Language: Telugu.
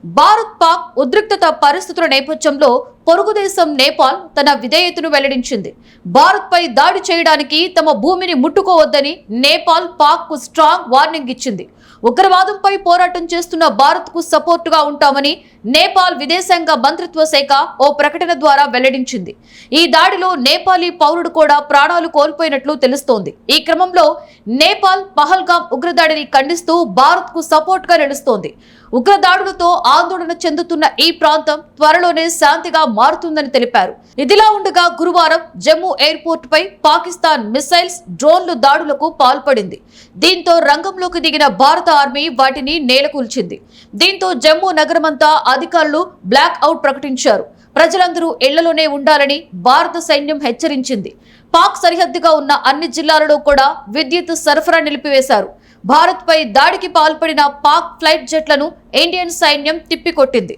భారత్ పాక్ ఉద్రిక్తత పరిస్థితుల నేపథ్యంలో పొరుగు దేశం నేపాల్ తన విధేయతను వెల్లడించింది. భారత్ పై దాడి చేయడానికి తమ భూమిని ముట్టుకోవద్దని నేపాల్ పాక్ కు స్ట్రాంగ్ వార్నింగ్ ఇచ్చింది. ఉగ్రవాదంపై పోరాటం చేస్తున్న భారత్ కు సపోర్టుగా ఉంటామని నేపాల్ విదేశాంగ మంత్రిత్వ శాఖ ఓ ప్రకటన ద్వారా వెల్లడించింది. ఈ దాడిలో నేపాలీ పౌరుడు కూడా ప్రాణాలు కోల్పోయినట్లు తెలుస్తోంది. ఈ క్రమంలో నేపాల్ పహల్గామ్ ఉగ్రదాడిని ఖండిస్తూ భారత్ కు సపోర్ట్ గా నిలుస్తోంది. ఉగ్రదాడులతో ఆందోళన చెందుతున్న ఈ ప్రాంతం త్వరలోనే శాంతిగా మారుతుందని తెలిపారు. ఇదిలా ఉండగా గురువారం జమ్మూ ఎయిర్పోర్ట్ పై పాకిస్తాన్ మిసైల్స్, డ్రోన్లు దాడులకు పాల్పడింది. దీంతో రంగంలోకి దిగిన భారత ఆర్మీ వాటిని నేలకూల్చింది. దీంతో జమ్మూ నగరమంతా అధికారులు బ్లాక్ అవుట్ ప్రకటించారు. ప్రజలందరూ ఇళ్లలోనే ఉండాలని భారత సైన్యం హెచ్చరించింది. పాక్ సరిహద్దుగా ఉన్న అన్ని జిల్లాలలో కూడా విద్యుత్ సరఫరా నిలిపివేశారు. భారత్ పై దాడికి పాల్పడిన పాక్ ఫ్లైట్ జెట్లను ఇండియన్ సైన్యం తిప్పికొట్టింది.